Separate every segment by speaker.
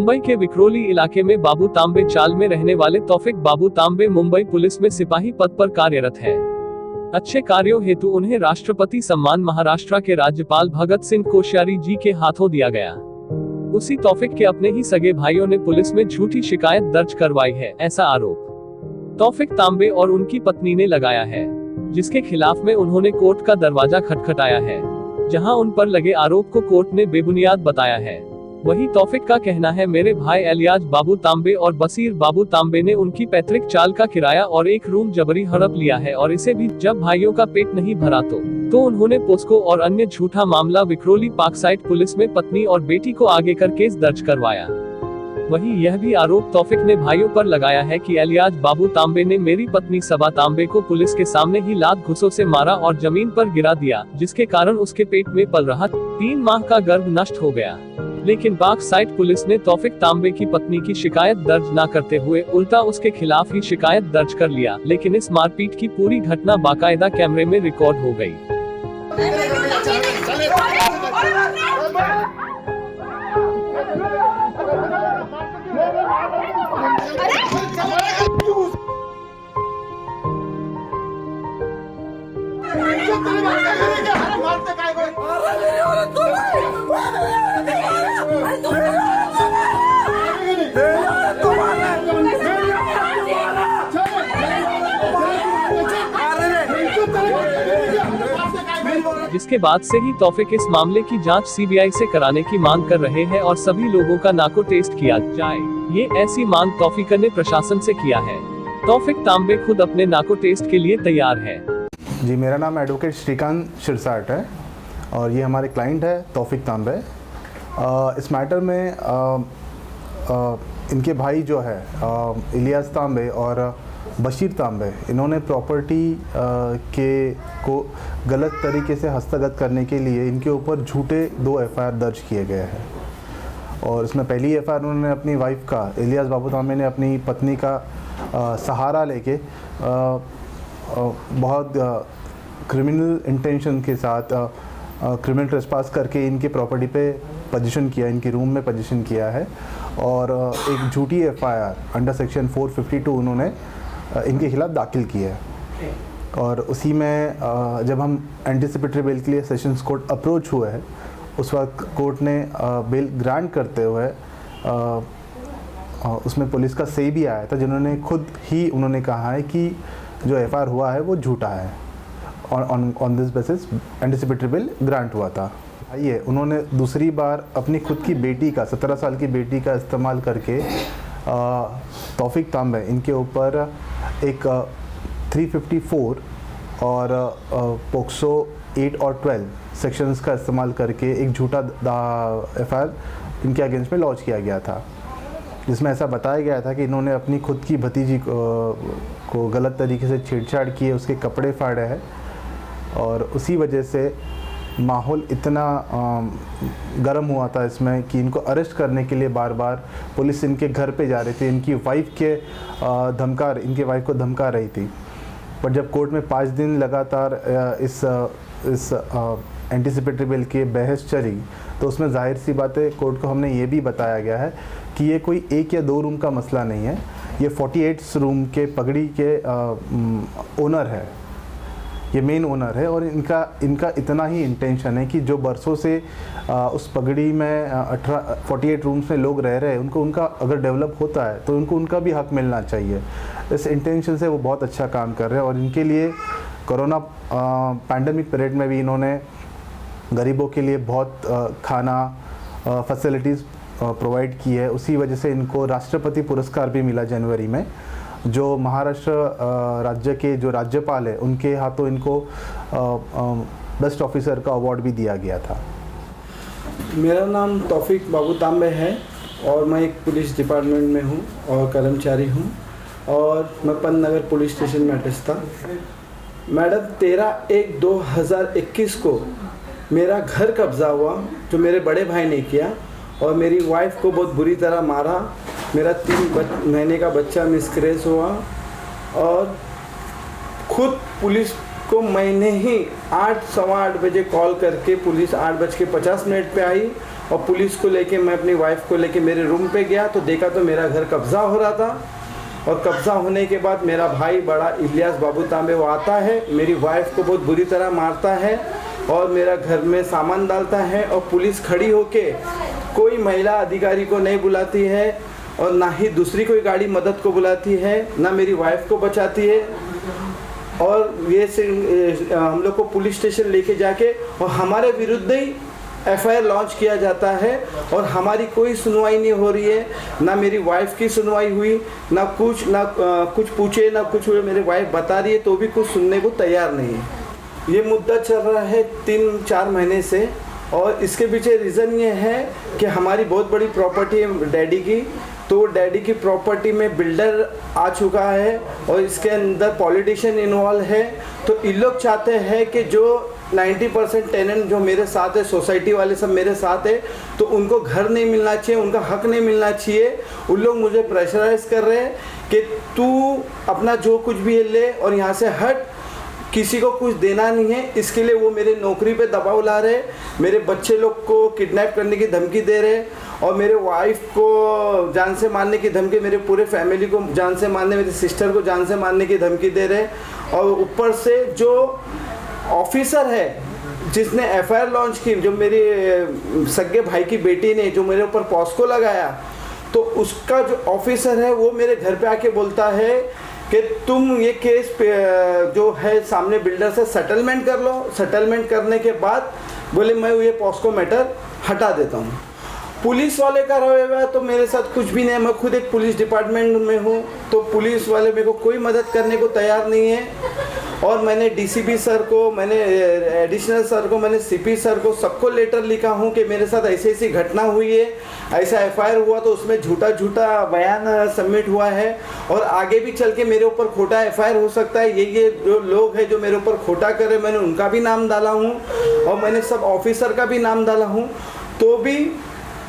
Speaker 1: मुंबई के विक्रोली इलाके में बाबू तांबे चाल में रहने वाले तौफिक बाबू तांबे मुंबई पुलिस में सिपाही पद पर कार्यरत है। अच्छे कार्यों हेतु उन्हें राष्ट्रपति सम्मान महाराष्ट्र के राज्यपाल भगत सिंह कोश्यारी जी के हाथों दिया गया। उसी तौफिक के अपने ही सगे भाइयों ने पुलिस में झूठी शिकायत दर्ज करवाई है, ऐसा आरोप तौफिक तांबे और उनकी पत्नी ने लगाया है, जिसके खिलाफ में उन्होंने कोर्ट का दरवाजा खटखटाया है, जहां उन पर लगे आरोप को कोर्ट ने बेबुनियाद बताया है। वही तौफिक का कहना है, मेरे भाई एलियाज बाबू तांबे और बसीर बाबू तांबे ने उनकी पैतृक चाल का किराया और एक रूम जबरी हड़प लिया है और इसे भी जब भाइयों का पेट नहीं भरा तो उन्होंने पोस्को और अन्य झूठा मामला विक्रोली पार्कसाइड पुलिस में पत्नी और बेटी को आगे कर केस दर्ज करवाया। वही यह भी आरोप तौफिक ने भाइयों पर लगाया है कि एलियाज बाबू तांबे ने मेरी पत्नी सबा तांबे को पुलिस के सामने ही लात घुसों से मारा और जमीन पर गिरा दिया, जिसके कारण उसके पेट में पल रहा 3 माह का गर्भ नष्ट हो गया। लेकिन पार्कसाइड पुलिस ने तौफिक तांबे की पत्नी की शिकायत दर्ज न करते हुए उल्टा उसके खिलाफ ही शिकायत दर्ज कर लिया। लेकिन इस मारपीट की पूरी घटना बाकायदा कैमरे में रिकॉर्ड हो गई। जिसके बाद से ही तौफिक इस मामले की जांच सीबीआई से कराने की मांग कर रहे हैं और सभी लोगों का नाको टेस्ट किया जाए, ये ऐसी मांग तौफिक ने प्रशासन से किया है। तौफिक तांबे खुद अपने नाको टेस्ट के लिए तैयार है।
Speaker 2: जी, मेरा नाम एडवोकेट श्रीकांत शिरसाट है और ये हमारे क्लाइंट है तौफिक तांबे। इस मैटर में इनके भाई जो है इलियास तांबे और बशीर तांबे, इन्होंने प्रॉपर्टी को गलत तरीके से हस्तगत करने के लिए इनके ऊपर झूठे 2 एफआईआर दर्ज किए गए हैं। और इसमें पहली एफआईआर उन्होंने अपनी वाइफ का, इलियास बाबू तांबे ने अपनी पत्नी का सहारा लेके बहुत क्रिमिनल इंटेंशन के साथ क्रिमिनल ट्रेसपास करके इनकी प्रॉपर्टी पे पोजीशन किया, इनकी रूम में पोजीशन किया है। और एक झूठी एफआईआर अंडर सेक्शन 452 उन्होंने इनके खिलाफ दाखिल की है। और उसी में जब हम एंटीसिपेटरी बेल के लिए सेशंस कोर्ट अप्रोच हुए हैं, उस वक्त कोर्ट ने बेल ग्रांट करते हुए उसमें पुलिस का से भी आया था, जिन्होंने खुद ही उन्होंने कहा है कि जो एफआईआर हुआ है वो झूठा है। On this basis anticipatory bail grant हुआ था। ये उन्होंने दूसरी बार अपनी खुद की बेटी का, 17 साल की बेटी का इस्तेमाल करके तौफिक तांबे इनके ऊपर एक 354 और पोक्सो 8 और 12 सेक्शंस का इस्तेमाल करके एक झूठा एफआईआर इनके अगेंस्ट में लॉन्च किया गया था, जिसमें ऐसा बताया गया था कि इन्होंने अपनी खुद की भतीजी को गलत तरीके से छेड़छाड़ किए, उसके कपड़े फाड़े हैं। और उसी वजह से माहौल इतना गर्म हुआ था इसमें कि इनको अरेस्ट करने के लिए बार बार पुलिस इनके घर पे जा रही थी, इनकी वाइफ को धमका रही थी। पर जब कोर्ट में 5 दिन लगातार इस एंटीसिपेटरी बेल की बहस चली, तो उसमें जाहिर सी बात है कोर्ट को हमने ये भी बताया गया है कि ये कोई 1 या 2 रूम का मसला नहीं है, ये 48 रूम के पगड़ी के ओनर है, ये मेन ओनर है। और इनका इतना ही इंटेंशन है कि जो बरसों से उस पगड़ी में 48 रूम्स में लोग रह रहे हैं, उनका अगर डेवलप होता है तो उनका भी हक मिलना चाहिए। इस इंटेंशन से वो बहुत अच्छा काम कर रहे हैं। और इनके लिए कोरोना पैंडेमिक पीरियड में भी इन्होंने गरीबों के लिए बहुत खाना फैसिलिटीज़ प्रोवाइड की है। उसी वजह से इनको राष्ट्रपति पुरस्कार भी मिला जनवरी में, जो महाराष्ट्र राज्य के जो राज्यपाल है उनके हाथों इनको बेस्ट ऑफिसर का अवार्ड भी दिया गया था।
Speaker 3: मेरा नाम तौफिक बाबू तांबे है और मैं एक पुलिस डिपार्टमेंट में हूँ और कर्मचारी हूँ, और मैं पंतनगर पुलिस स्टेशन में अटैच था। मैडम, 13/1/2021 को मेरा घर कब्जा हुआ, जो मेरे बड़े भाई ने किया, और मेरी वाइफ को बहुत बुरी तरह मारा। मेरा 3 महीने का बच्चा मिसकैरेज हुआ और खुद पुलिस को मैंने ही 8 सवा 8 बजे कॉल करके पुलिस 8:50 पे आई और पुलिस को लेके मैं अपनी वाइफ को लेके मेरे रूम पे गया तो देखा तो मेरा घर कब्ज़ा हो रहा था। और कब्ज़ा होने के बाद मेरा भाई बड़ा इलियास बाबू तांबे वो आता है, मेरी वाइफ को बहुत बुरी तरह मारता है और मेरा घर में सामान डालता है। और पुलिस खड़ी होके कोई महिला अधिकारी को नहीं बुलाती है और ना ही दूसरी कोई गाड़ी मदद को बुलाती है, ना मेरी वाइफ को बचाती है। और ये हम लोग को पुलिस स्टेशन लेके जाके और हमारे विरुद्ध ही एफआईआर लॉन्च किया जाता है और हमारी कोई सुनवाई नहीं हो रही है। ना मेरी वाइफ की सुनवाई हुई, ना कुछ पूछे, ना कुछ हुए। मेरी वाइफ बता रही है तो भी कुछ सुनने को तैयार नहीं है। ये मुद्दा चल रहा है 3-4 महीने से और इसके पीछे रीज़न ये है कि हमारी बहुत बड़ी प्रॉपर्टी है डैडी की, तो डैडी की प्रॉपर्टी में बिल्डर आ चुका है और इसके अंदर पॉलिटिशियन इन्वॉल्व है। तो इन लोग चाहते हैं कि जो 90% टेनेंट जो मेरे साथ है, सोसाइटी वाले सब मेरे साथ है, तो उनको घर नहीं मिलना चाहिए, उनका हक नहीं मिलना चाहिए। उन लोग मुझे प्रेशराइज कर रहे हैं कि तू अपना जो कुछ भी ले और यहाँ से हट, किसी को कुछ देना नहीं है। इसके लिए वो मेरे नौकरी पे दबाव ला रहे, मेरे बच्चे लोग को किडनैप करने की धमकी दे रहे और मेरे वाइफ को जान से मारने की धमकी, मेरे पूरे फैमिली को जान से मारने, मेरी सिस्टर को जान से मारने की धमकी दे रहे। और ऊपर से जो ऑफिसर है जिसने एफआईआर लॉन्च की, जो मेरी सगे भाई की बेटी ने जो मेरे ऊपर पॉस्को लगाया, तो उसका जो ऑफिसर है वो मेरे घर पे आके बोलता है कि तुम ये केस पे जो है सामने बिल्डर से सेटलमेंट कर लो। सेटलमेंट करने के बाद बोले मैं ये पॉस्को मैटर हटा देता हूँ। पुलिस वाले का रवैया तो मेरे साथ कुछ भी नहीं है। मैं खुद एक पुलिस डिपार्टमेंट में हूँ, तो पुलिस वाले मेरे को कोई मदद करने को तैयार नहीं है। और मैंने डीसीपी सर को, मैंने एडिशनल सर को, मैंने सीपी सर को, सबको लेटर लिखा हूँ कि मेरे साथ ऐसी ऐसी घटना हुई है, ऐसा एफआईआर हुआ तो उसमें झूठा बयान सबमिट हुआ है और आगे भी चल के मेरे ऊपर खोटा एफआईआर हो सकता है। ये जो लोग हैं जो मेरे ऊपर खोटा कर रहे, मैंने उनका भी नाम डाला हूँ और मैंने सब ऑफिसर का भी नाम डाला हूँ, तो भी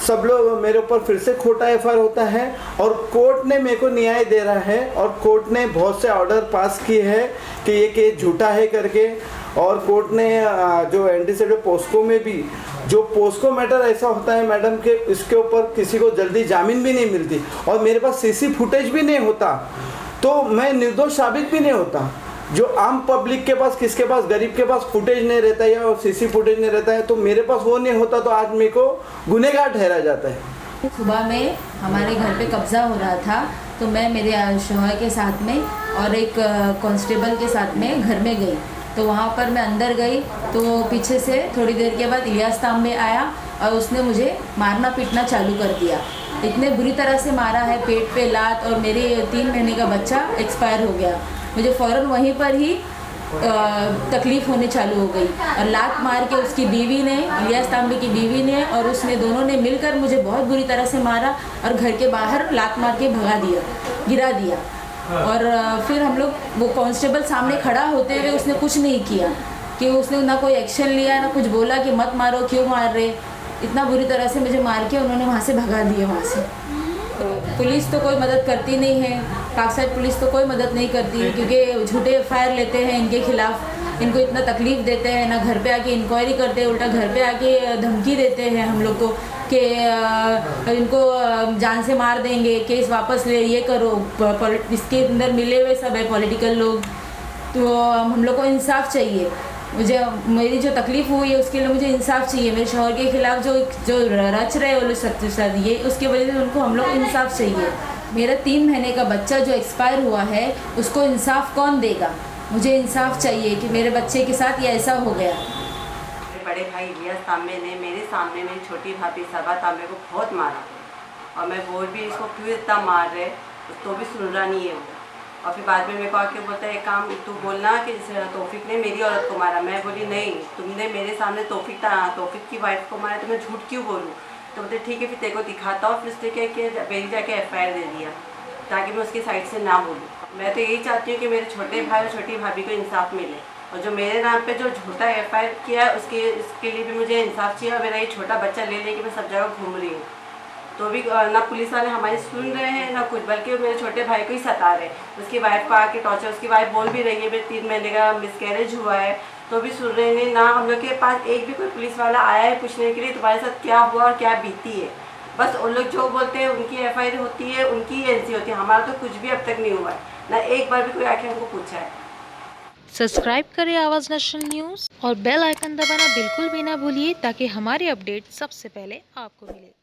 Speaker 3: सब लोग मेरे ऊपर फिर से खोटा एफआईआर होता है। और कोर्ट ने मेरे को न्याय दे रहा है और कोर्ट ने बहुत से ऑर्डर पास किए हैं कि ये केस झूठा है करके। और कोर्ट ने जो एंटीसिडेंट पोस्को में भी जो पोस्को मैटर ऐसा होता है मैडम के इसके ऊपर किसी को जल्दी जामीन भी नहीं मिलती और मेरे पास सीसी फुटेज भी नहीं होता, तो मैं निर्दोष साबित भी नहीं होता। जो आम पब्लिक के पास, किसके पास, गरीब के पास फुटेज नहीं रहता है या सीसी फुटेज नहीं रहता है, तो मेरे पास वो नहीं होता तो आज मेरे को गुनहगार ठहरा जाता है।
Speaker 4: सुबह में हमारे घर पे कब्ज़ा हो रहा था, तो मैं मेरे शौहर के साथ में और एक कांस्टेबल के साथ में घर में गई। तो वहाँ पर मैं अंदर गई तो पीछे से थोड़ी देर के बाद इलियास तांबे आया और उसने मुझे मारना पीटना चालू कर दिया। इतने बुरी तरह से मारा है, पेट पे लात, और मेरे 3 महीने का बच्चा एक्सपायर हो गया। मुझे फ़ौरन वहीं पर ही तकलीफ़ होने चालू हो गई और लात मार के उसकी बीवी ने, इलियास तांबे की बीवी ने और उसने दोनों ने मिलकर मुझे बहुत बुरी तरह से मारा और घर के बाहर लात मार के भगा दिया, गिरा दिया। और फिर हम लोग, वो कांस्टेबल सामने खड़ा होते हुए उसने कुछ नहीं किया, कि उसने ना कोई एक्शन लिया, ना कुछ बोला कि मत मारो, क्यों मार रहे। इतना बुरी तरह से मुझे मार के उन्होंने वहाँ से भगा दिया वहाँ से। तो पुलिस तो कोई मदद करती नहीं है, पाकिस्तान पुलिस तो कोई मदद नहीं करती है, क्योंकि झूठे एफआईआर लेते हैं इनके खिलाफ, इनको इतना तकलीफ़ देते हैं, ना घर पे आके इंक्वायरी करते हैं, उल्टा घर पे आके धमकी देते हैं हम लोग को कि इनको जान से मार देंगे, केस वापस ले, ये करो। इसके अंदर मिले हुए सब है पॉलिटिकल लोग। तो हम लोग को इंसाफ चाहिए। मुझे, मेरी जो तकलीफ़ हुई है उसके लिए मुझे इंसाफ चाहिए। मेरे शौहर के खिलाफ जो रच रहे वो लोग सत्य ये, उसकी वजह से उनको हम लोग इंसाफ चाहिए। मेरा 3 महीने का बच्चा जो एक्सपायर हुआ है उसको इंसाफ कौन देगा? मुझे इंसाफ चाहिए कि मेरे बच्चे के साथ ये ऐसा हो गया।
Speaker 5: मेरे बड़े भाई इलियास तांबे ने मेरे सामने मेरी छोटी भाभी सबा तांबे को बहुत मारा और मैं बोल भी इसको क्यों इतना मार रहे तो भी सुन रहा नहीं है वो। और फिर बाद में मेरे को आके बोलता है एक काम तू बोलना कि तौफीक ने मेरी औरत को मारा। मैं बोली नहीं, तुमने मेरे सामने तौफीक की वाइफ को मारा तो मैं झूठ क्यों बोलूँ? तो बोलते ठीक है फिर तेरे को दिखाता हूँ। फिर उसने क्या किया, मेरी जाके एफआईआर दे दिया ताकि मैं उसकी साइड से ना बोलूँ। मैं तो यही चाहती हूँ कि मेरे छोटे भाई और छोटी भाभी को इंसाफ मिले और जो मेरे नाम पे जो झूठा एफआईआर किया उसके लिए भी मुझे इंसाफ चाहिए। और मेरा ये छोटा बच्चा ले लेके मैं सब जगह घूम रही हूँ तो भी ना पुलिस वाले हमारी सुन रहे हैं ना कुछ, बल्कि मेरे छोटे भाई को ही सता रहे हैं। उसकी वाइफ को आके टॉर्चर, उसकी वाइफ बोल भी रही है मेरे 3 महीने का मिसकैरेज हुआ है तो भी सुन रहे नहीं ना। हम लोग के पास एक भी कोई पुलिस वाला आया है पूछने के लिए तुम्हारे साथ क्या हुआ और क्या बीती है। बस उन लोग जो बोलते हैं उनकी FIR होती है, उनकी NC होती है। हमारा तो कुछ भी अब तक नहीं हुआ है, ना एक बार भी कोई आके हमको पूछा है।
Speaker 6: सब्सक्राइब करें आवाज़ नेशनल न्यूज़ और बेल आइकन दबाना बिल्कुल भी ना भूलिए ताकि हमारे अपडेट सबसे पहले आपको मिले।